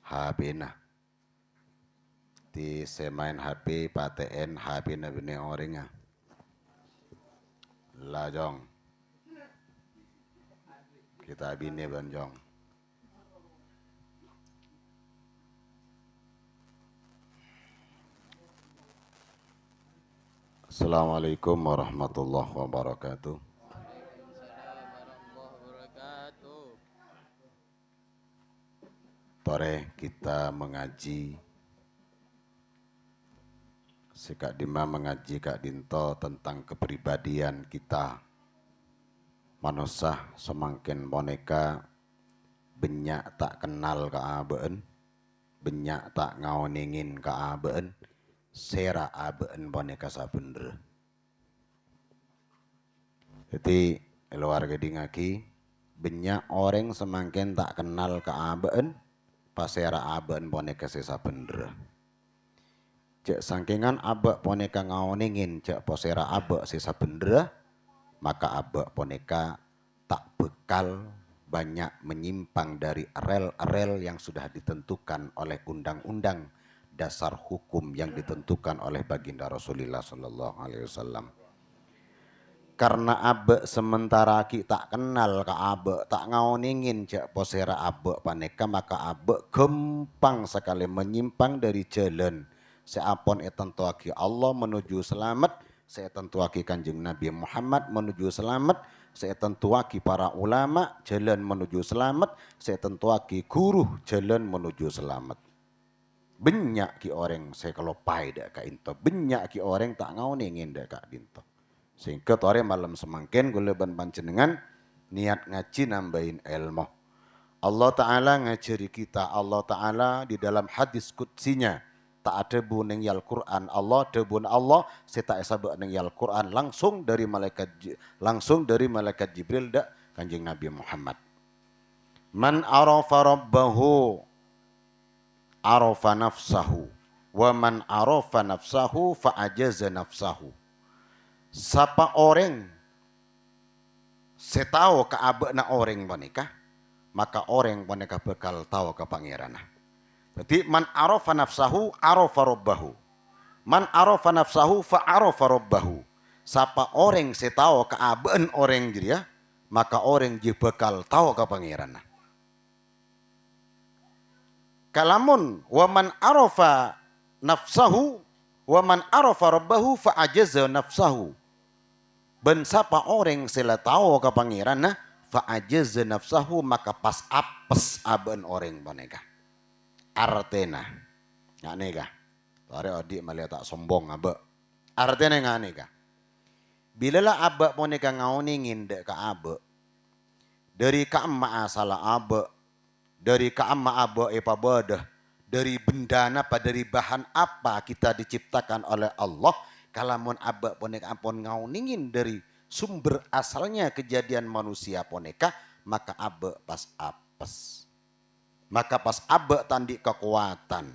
HP na. Ti semain HP paten HP na bini oringa. Lajong. Kita bini banjong. Assalamualaikum warahmatullahi wabarakatuh. Waalaikumsalam warahmatullahi wabarakatuh. Tore kita mengaji. Sikak Dima mengaji Kak Dinto tentang kepribadian kita. Manusia semakin boneka benyak tak kenal keabeen, benyak tak ngaoningin keabeen, sera abeen boneka sabendera. Jadi luar gedingaki benyak orang semakin tak kenal keabeen, pasera abeen boneka sabendera. Cek sangkingan abek boneka ngaoningin cek posera abek sabendera, maka abek boneka tak bekal banyak menyimpang dari rel-rel yang sudah ditentukan oleh undang-undang dasar hukum yang ditentukan oleh baginda Rasulullah Sallallahu Alaihi Wasallam. Karena abek sementara ki tak kenal ke abek, tak ngaoningin cek posera abek paneka, maka abek gempang sekali menyimpang dari jalan. Seapun etentuaki Allah menuju selamat, setentuaki Kanjeng Nabi Muhammad menuju selamat, setentuaki para ulama jalan menuju selamat, setentuaki guru jalan menuju selamat. Banyak ki orang saya kalau pai dak ka into, banyak ki orang tak ngaoningin dak ka dinto. Singkat ore malam semangkin guleban panjenengan niat ngaji nambahin ilmu. Allah Ta'ala ngajari kita, Allah Ta'ala di dalam hadis kutsinya tak ada buning yal Quran Allah debun Allah seta esabek ning yal Quran langsung dari malaikat Jibril dak Kanjeng Nabi Muhammad. Man arafa rabbahu arafa nafsahu wa man arafa nafsahu fa ajaza nafsahu. Sapa orang setahu ke abekna orang panika, maka orang panika bakal tahu ke pangeranna. Jadi man arafa nafsahu arafa rabbahu. Man arafa nafsahu fa arafa rabbahu. Sapa orang setahu ke abeen orang jadi ya, maka orang je bakal tahu ke pangeranna. Kalamun wa man arafa nafsahu wa man arafa rabbahu fa ajaza nafsahu. Ben sapa orang sila tahu ke pangeran nah fa ajaza nafsahu maka pas apes aben orang boneka. Artena ngane ka. Tare adik malia tak sombong abe. Artena ngane ka. Bila lah abe boneka ngaoningin dek ka abe. Dari ka amma asala abe. Dari ka amma abe epa badah. Dari benda apa dari bahan apa kita diciptakan oleh Allah. Kalamun abak boneka ampun ngauningin dari sumber asalnya kejadian manusia boneka, maka abak pas apes. Maka pas abak tandi kekuatan.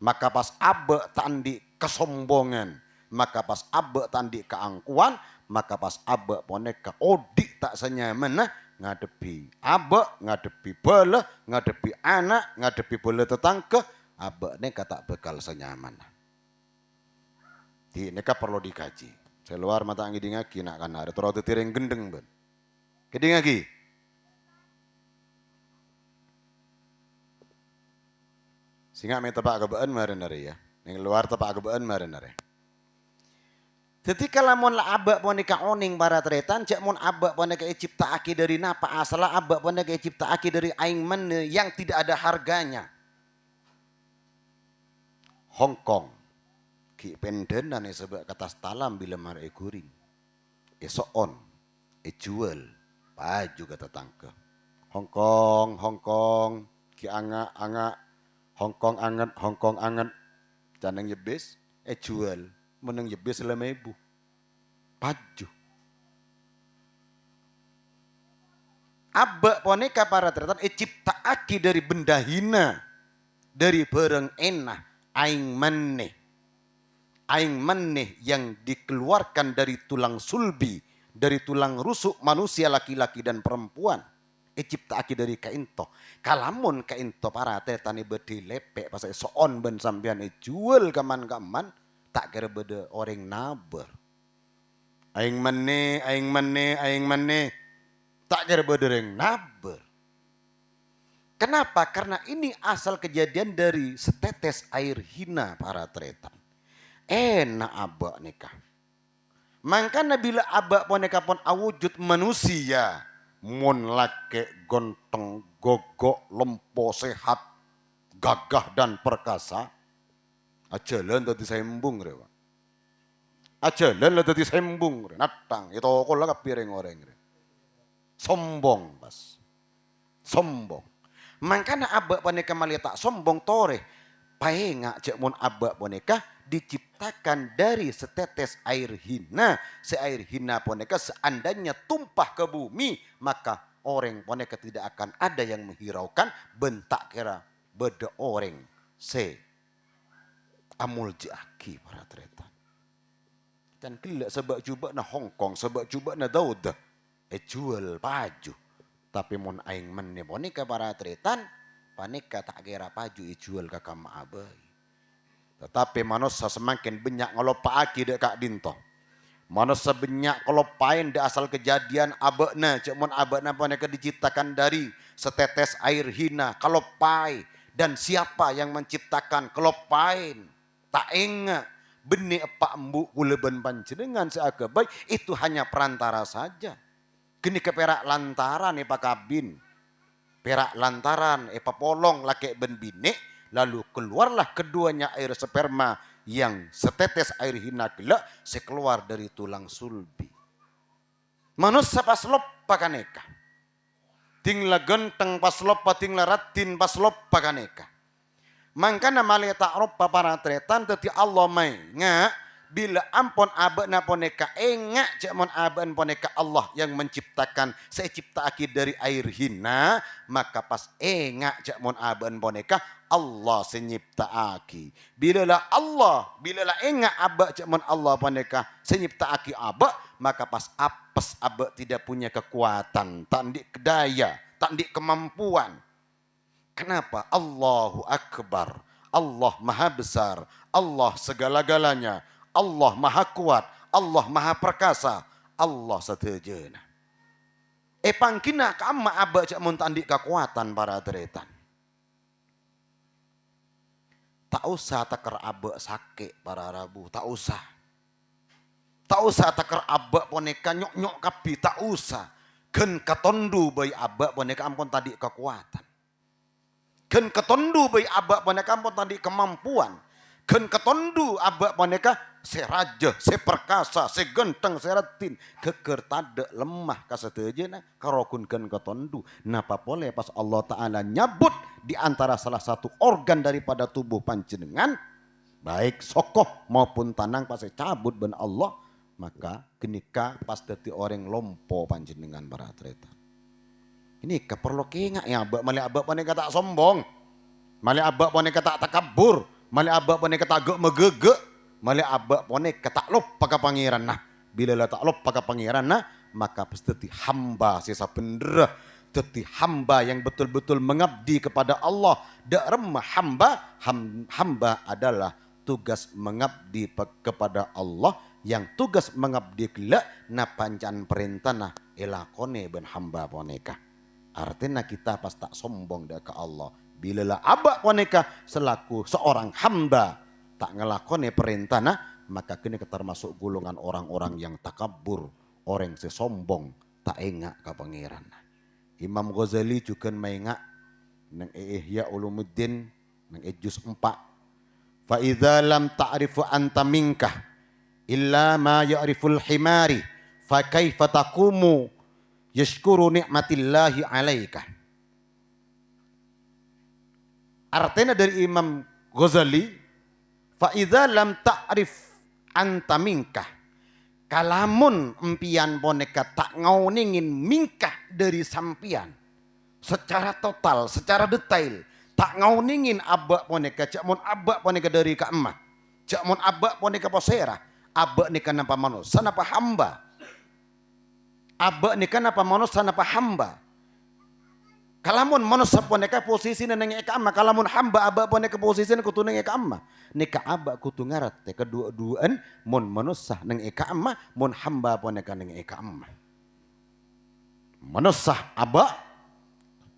Maka pas abak tandi kesombongan. Maka pas abak tandi keangkuhan. Maka pas abak boneka odik tak senyaman ngadepi abak, ngadepi bala, ngadepi anak, ngadepi bala tetangga. Abak neka tak bekal senyaman. Di neka perlu dikaji. Seluar mata angin ngaki nak kan ada terus tiring gendeng ben. Keding lagi. Singa me tepak kebeen maren ya. Ning luar tepak kebeen maren are. Jadi kalau mon la abak boneka oning para tretan, cek mon abak boneka ciptaake dari napa asal abak boneka ciptaake dari aing men yang tidak ada harganya. Hong Kong. Ki pendenan sebab kata talam bila mar guring. Esoon, jual, baju kata tangke. Hong Kong, ki anga, Hong Kong anget, janang yebes, jual, meneng yebes 5.000. Baju. Abak poneka para tretan ciptaake dari benda hina, dari barang enah, aing maneh yang dikeluarkan dari tulang sulbi, dari tulang rusuk manusia laki-laki dan perempuan. ciptaake dari kainto. Kalamun kainto para tetane bede lepek pas soon ben sampean jual kaman-kaman tak kira bede orang naber. Aing mene tak kira bede orang naber. Kenapa? Karena ini asal kejadian dari setetes air hina para tretan. Enak abak nikah. Makanya bila abak poneka pon awujud manusia, mun lake gonteng, gogok, lempo, sehat, gagah dan perkasa, ajalan tadi sembung rewa. Ajalan tadi sembung, natang itu kok lah piring orang. Sombong pas, sombong. Makanya abak poneka malia tak sombong tore, paenga cek mun abak poneka diciptakan dari setetes air hina. Air hina poneka seandainya tumpah ke bumi, maka orang poneka tidak akan ada yang menghiraukan, bentak kira beda orang se amul jaki para tretan. Kan gila sebab cuba na Hongkong, sebab cuba na Daud, jual baju. Tapi mun aing meni poneka para tretan, paneka tak kira baju jual ke kama abai. Tetapi manusia semakin banyak ngelopaaki dek kak dinto. Manusia banyak ngelopain di asal kejadian abekna. Cuma abekna poneka diciptakan dari setetes air hina. Kelopai. Dan siapa yang menciptakan kelopain. Tak ingat. Benih epak embuk kuleben panjenengan seagabai. Itu hanya perantara saja. Gini ke perak lantaran epa kabin. Perak lantaran epa polong laki ben binek. Lalu keluarlah keduanya air sperma yang setetes air hina gelak sekeluar dari tulang sulbi. Manusia pas loppa kaneka. Tingla genteng pas loppa tingla ratin pas loppa kaneka. Mangkana malia ta'ropa para tretan teti Allah menga bila ampun abena poneka engak cek mon aben poneka Allah yang menciptakan saya ciptaaki dari air hina maka pas engak cek mon aben poneka Allah senyiptaaki bila la engak aba cek mon Allah poneka senyiptaaki aba maka pas apes aba tidak punya kekuatan tak ndik daya tak ndik kemampuan. Kenapa? Allahu Akbar, Allah Maha Besar, Allah segala-galanya, Allah Maha Kuat, Allah Maha Perkasa, Allah setujuna. Pangkina kama aba cak mun tandik kekuatan para tretan. Tak usah taker aba sakit para rabu, tak usah. Tak usah taker aba poneka nyok-nyok kapi, tak usah. Gen ketondu bayi aba poneka ampun tadi kekuatan. Gen ketondu bayi aba poneka ampun tadi kemampuan. Gen ketondu aba poneka seraja, seperkasa, segenteng, seratin. Keker tade lemah kasetejena karokun gen ketondu. Napa boleh pas Allah Ta'ala nyabut di antara salah satu organ daripada tubuh panjenengan. Baik sokoh maupun tanang pas cabut ben Allah. Maka kenika pas dati orang lompo panjenengan para treta. Ini keperlu kengak ya abak mali abak poneka tak sombong. Mali abak poneka tak takabur. Mali abak poneka tak gek megege. Mali abak poneka tak lupa ka pangeran. Nah, bila la tak lupa ka pangeran nah, maka pasti hamba sisa pendera. Teti hamba yang betul-betul mengabdi kepada Allah. Dak remah hamba adalah tugas mengabdi kepada Allah. Yang tugas mengabdi kelak na pancan perintah nah elakone ben hamba poneka. Artinya kita pas tak sombong dah ke Allah. Bila lah abak poneka selaku seorang hamba tak ngelakone perintah nah, maka kini termasuk golongan orang-orang yang takabur, orang sesombong tak engak ke pangeran. Imam Ghazali juga mengak nang Ihya Ulumuddin nang juz 4. Fa idza lam ta'rifu anta minkah illa ma ya'riful himari fa kaifa taqumu yashkuru ni'matillahi alaika. Artinya dari Imam Ghazali, fa idza lam ta'rif anta minkah, kalamun empian boneka tak ngauningin mingkah dari sampian secara total, secara detail, tak ngauningin abak boneka, cak mon abak boneka dari ka emak, cak mon abak boneka posera, abak ni kenapa manusia napa hamba. Abak ni kenapa manusia napa hamba. Kalamun manusia poneka posisi neng eka amma, kalamun hamba aba poneka posisi kutu neng eka amma. Neka aba kutu ngarat te kedua-duaan mon manusia neng eka amma, mon hamba poneka neng eka amma. Manusia aba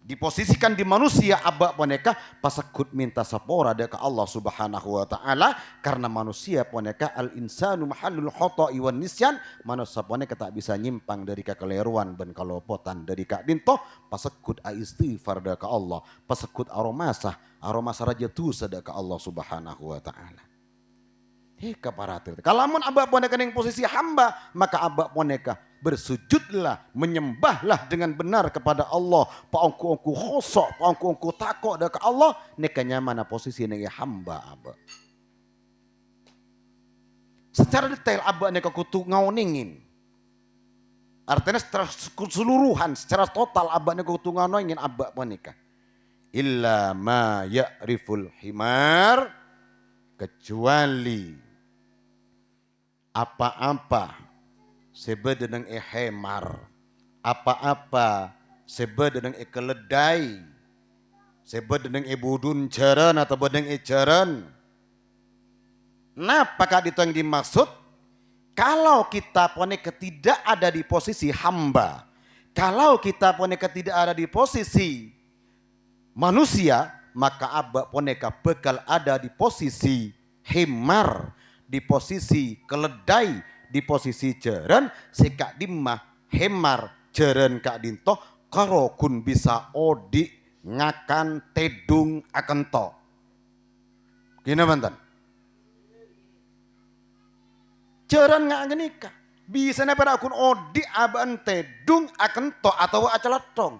diposisikan di manusia aba poneka pasakut minta sapora ke Allah Subhanahu wa taala karena manusia poneka al insanu mahallul khata'i wan nisyan, manusia poneka tak bisa nyimpang dari kekeliruan dan kalopotan dari kak dinto pasakut istighfar ke Allah, pasakut aromasa raja tu ke Allah Subhanahu wa taala. Hika paratir. Kalamun abak poneka yang posisi hamba, maka abak poneka bersujudlah, menyembahlah dengan benar kepada Allah. Paongku khosok, paongku takok ke Allah. Nekanya mana posisi neng hamba abak. Secara detail abak neka kutu ngauningin. Artinya secara keseluruhan, secara total abak neka kutu ngauningin abak poneka. Illa ma ya'riful himar, kecuali apa-apa sebeda dengan hemar, apa-apa sebeda dengan keledai, sebeda dengan budun jaran atau bedeng jaran. Nah, apakah itu yang dimaksud? Kalau kita poneka tidak ada di posisi hamba, kalau kita poneka tidak ada di posisi manusia, maka abak poneka bekal ada di posisi hemar, di posisi keledai, di posisi jaran, sekak dimah hemar jaran kak dinto karo kun bisa odi ngakan tedung akan to. Gini mantan. Jaran ngak genika. Bisa pada akun odi aban tedung akan to atau acalatong.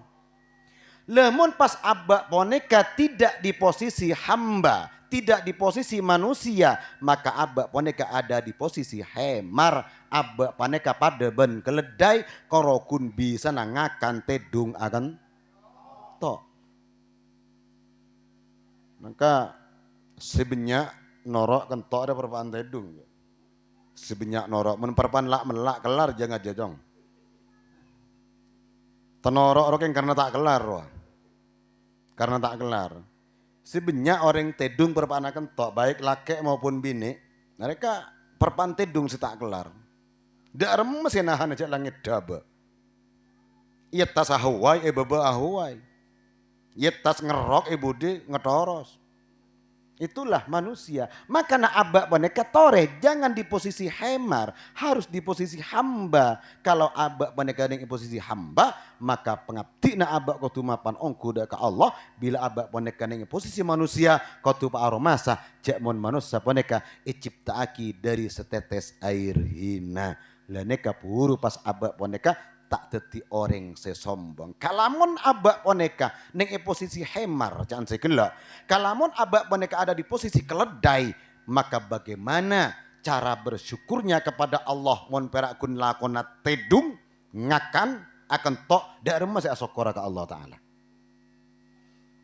Lemon pas abak boneka tidak di posisi hamba, tidak di posisi manusia, maka abak poneka ada di posisi hemar, abak poneka pada ben keledai korokun bisa nangakan tedung akan to. Maka sebenyak norok kan to ada perpaan tedung. Sebenyak norok menperpan lak melak kelar jangan jajong. Tenorok rokeng karena tak kelar wah. Karena tak kelar. Sebenarnya orang tedung perpanakan tok baik laki maupun bini, mereka perpan tedung tak kelar. Dak remes nahan aja langit daba. Iya tas ahuwai beba ahuwai. Iya tas ngerok budi ngetoros. Itulah manusia. Maka na abak boneka tore jangan di posisi hemar, harus di posisi hamba. Kalau abak boneka di posisi hamba, maka pengabdi na abak kotu mapan ongku ke Allah. Bila abak boneka di posisi manusia, kotu pa aromasa cek mon manusia boneka iciptaaki dari setetes air hina. Laneka puru pas abak boneka tak teti orang sesombong. Kalamun abak boneka neng posisi hemar jangan segala. Kalamun abak boneka ada di posisi keledai, maka bagaimana cara bersyukurnya kepada Allah mon perakun lakona tedung ngakan akan tok dak remes asokora ke Allah taala.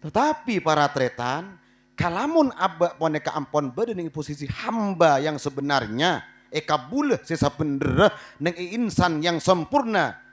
Tetapi para tretan, kalamun abak boneka ampon beda neng posisi hamba yang sebenarnya ekabuleh sesa penderah neng insan yang sempurna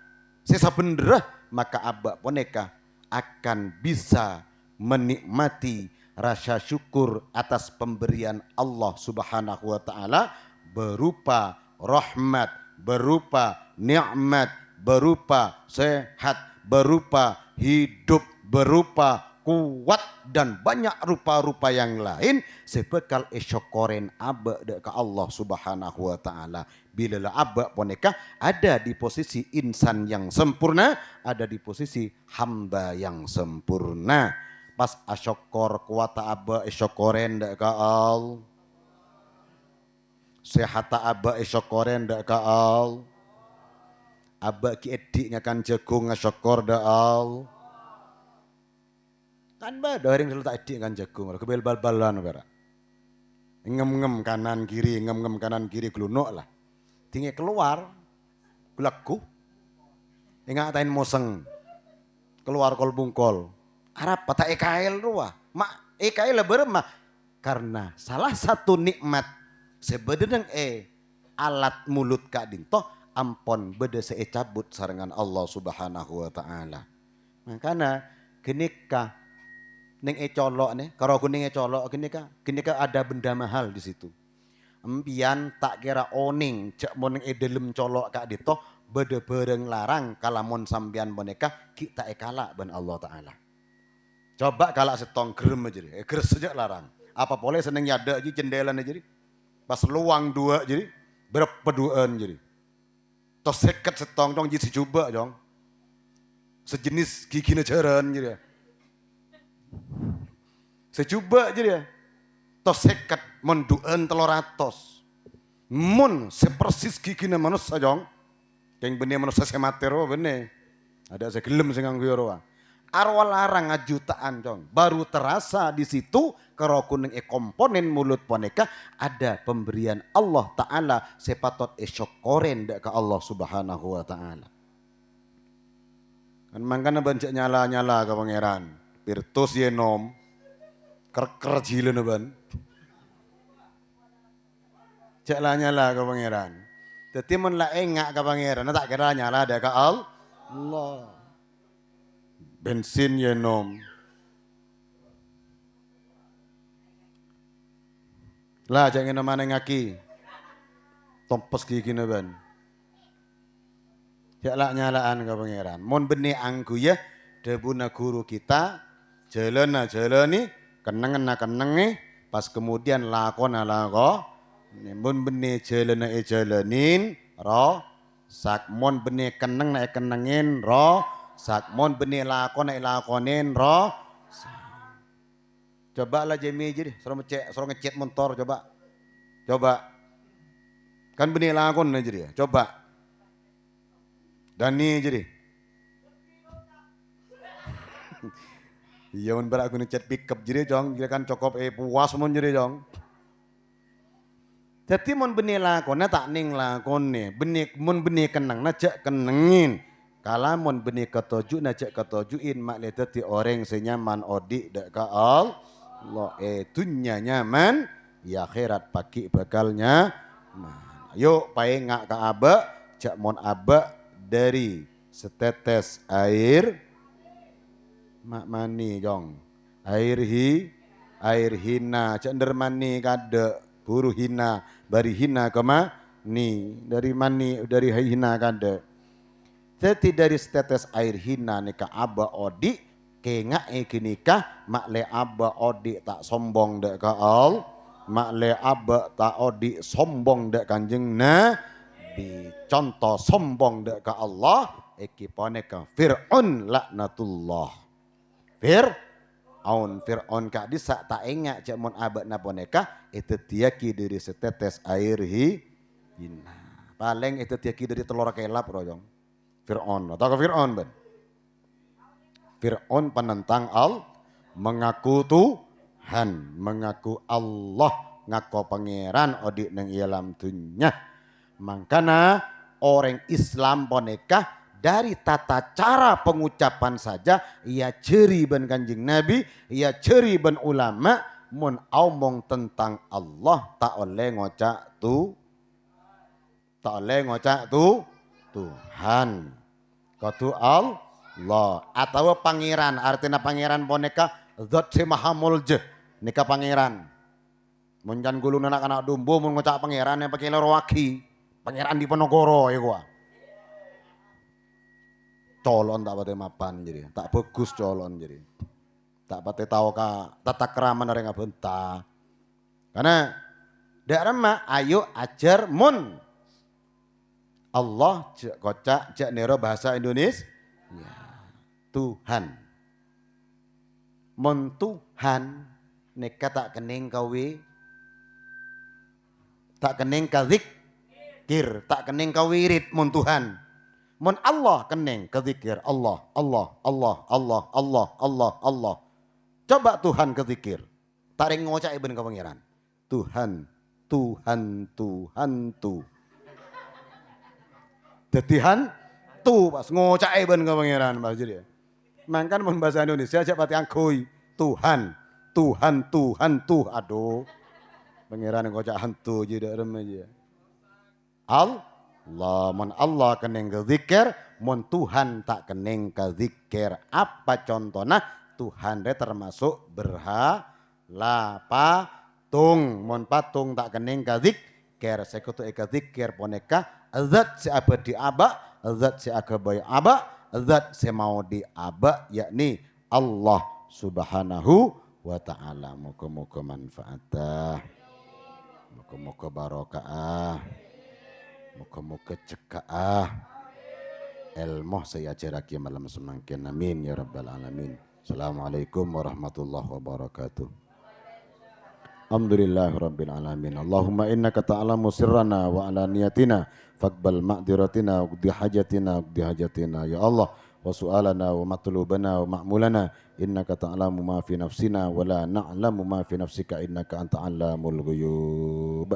sesa penderah, maka abak boneka akan bisa menikmati rasa syukur atas pemberian Allah Subhanahu wa taala berupa rahmat, berupa nikmat, berupa sehat, berupa hidup, berupa kuat dan banyak rupa-rupa yang lain sebekal esyokoren abak ke Allah Subhanahu wa taala. Bila abak boneka ada di posisi insan yang sempurna, ada di posisi hamba yang sempurna. Pas asyokor kuata abak esyokoren ke Allah. Sehata abak esyokoren ke Allah. Abak ki edik ngakan jagung asyokor da Allah. Kan bada orang selalu tak edik kan jagung, kebel bal-balan berak. Ngem-ngem kanan kiri, ngem-ngem kanan kiri gelunuk lah. Tinggi keluar, gulaku, ingatain moseng, keluar kol bungkol. Arab patah EKL ruah, mak EKL beremah. Karena salah satu nikmat sebenarnya alat mulut kak dinto ampon beda cabut sarangan Allah Subhanahu wa taala. Makanya Genika ning colok nih, karo kuning colok genika ada benda mahal di situ. Empian tak kira oning cek mon ning delem colok kak dito bede bareng larang kalamun sampean boneka kita kalah ben Allah taala. Coba kalak setong gerem aja deh, geres sejak larang. Apa boleh seneng nyada aja jendela aja deh. Pas luang dua jadi berpeduaan jadi. Tos seket setong dong jadi coba dong. Sejenis gigi nejaran jadi. Secoba jadi ya. Tos seket menduan telur ratus. Mun sepersis gigi manusia dong. Yang benih manusia sematero benih. Ada segelem sengang bioroa. Arwah larang jutaan dong. Baru terasa di situ karo kuning komponen mulut boneka ada pemberian Allah Ta'ala sepatot syukurin ke Allah Subhanahu Wa Ta'ala. Kan mangkana bancak nyala-nyala ke pangeran. Pirtus yenom. Ker jilen ban. Cek lah nyala ke pangeran. Jadi mun la engak ke pangeran, tak kira nyala ada ke Allah. Bensin yenom. Lah jangan mana ngaki. Tompes gigi ban. Cek lah nyalaan ke pangeran. Mun benih anggu ya, debuna guru kita jalani kenengi pas kemudian lakona lako mun benih jalanin roh sakmon benih kenengin roh sakmon benih lakonin roh. Coba lah Jemi aja deh suruh ngecek motor coba kan benih lakon aja dia coba Dani aja deh. Iya mun berak aku ngecat pickup jadi jong, kira kan cokop puas mun jadi jong. Jadi mun benih lakone tak ning lakone, mun benih kenang najak kenengin. Kala mun benih ketuju najak ketujuin mak le dadi orang senyaman odi dak ka Allah dunya nyaman ya akhirat pagi bakalnya. Yuk pae ngak ka aba, jak mon aba dari setetes air mak mani jong air hina cender mani kada buru hina bari hina kema ni dari mani dari hina kada jadi dari setetes air hina nika aba odi kengak nikah mak le aba odi tak sombong dek ka al mak le aba tak odi sombong dek kanjeng Nabi contoh sombong dek ka Allah iki poneka Fir'aun laknatullah Fir'aun kak disa tak engak cak mon abad na boneka itu tiaki dari setetes air hina. Paling itu tiaki dari telur kelap royong. Fir'aun atau ke Fir'aun ben. Fir'aun penentang mengaku Tuhan, mengaku Allah, ngaku pangeran odik nang ialam dunya. Makanya orang Islam boneka dari tata cara pengucapan saja ia ceri ben kanjeng Nabi, ia ceri ben ulama mun omong tentang Allah tak oleh ngocak Tuhan. Kudu Allah atau pangeran artinya pangeran boneka zat si maha mulje nika pangeran. Mun jan gulung anak dumbo mun ngocak pangeran yang pakai lorowaki. Pangeran di Ponorogo ya gua. Colon tak pate mapan jadi, tak bagus colon jadi, tak pate tahu ka tata kerama dari ngabenta, karena daerah mah ayo ajar mun Allah cek kocak cek nero bahasa Indonesia ya, Tuhan mun Tuhan neka tak kening kawe tak kening kadzikir tak kening kawirit mun Tuhan. Mun Allah kening ke zikir Allah. Coba Tuhan ke zikir. Tarik ngocak iben ke pangeran. Tuhan. Dadihan tu pas ngocak iben ke pangeran Mas jadi. Mangkan mun bahasa Indonesia aja pati angkui. Tuhan. Aduh. Pangeran ngocak hantu jadi rem aja. Allah man Allah kening zikir Mon Tuhan tak kening ke zikir. Apa contohnya? Tuhan de termasuk berhala patung. Mon patung tak kening ke zikir. Sekutu ke zikir poneka. Zat si abadi aba. Zat si akabai aba. Zat si mau di aba. Yakni Allah subhanahu wa ta'ala. Muka-muka manfaatah. Muka-muka barokah. Muka-muka cekah. Ilmu saya ajaraki malam semangkin. Amin ya rabbal alamin. Assalamualaikum warahmatullahi wabarakatuh. Alhamdulillah rabbil alamin. Allahumma innaka ta'lamu sirrana wa alaniyatina faqbal ma'diratina wa qdi hajatina ya Allah wa su'alana wa matlubana wa ma'mulana innaka ta'lamu ma fi nafsina wa la na'lamu ma fi nafsika innaka anta 'allamul ghuyub.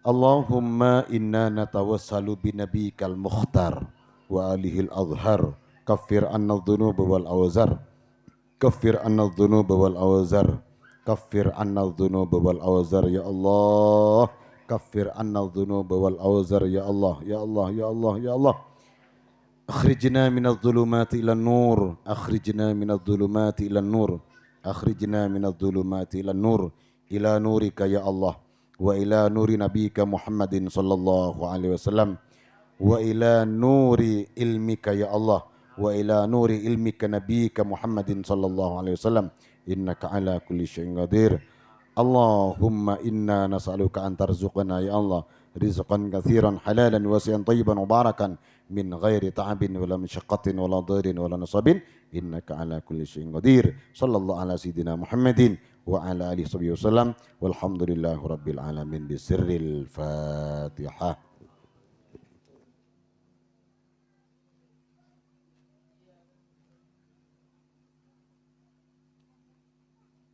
Allahumma inna natawassalu bi nabiyyikal mukhtar wa alihil azhar kaffir anna dhunuba wal awzar kaffir anna dhunuba wal awzar kaffir anna dhunuba wal awzar ya Allah kaffir anna dhunuba wal awzar ya Allah ya Allah ya Allah ya Allah akhrijna minadh dhulumati ilan nur akhrijna minadh dhulumati ilan nur akhrijna minadh dhulumati ilan nur ila nurika ya Allah wa ila nuri nabiyika Muhammadin sallallahu alaihi wasallam wa ila nuri ilmika ya Allah wa ila nuri ilmika nabiyika Muhammadin sallallahu alaihi wasallam innaka ala kulli syai'in qadir. Allahumma inna nas'aluka an tarzuqana ya Allah rizqan katsiran halalan wasi'an tayyiban mubarakan min ghairi ta'abin wala masyaqqatin wala dharin wala nasabin innaka ala kulli syai'in qadir. Sallallahu ala sayyidina Muhammadin wa ala alihi wasallam walhamdulillahi rabbil alamin bisirril Fatihah.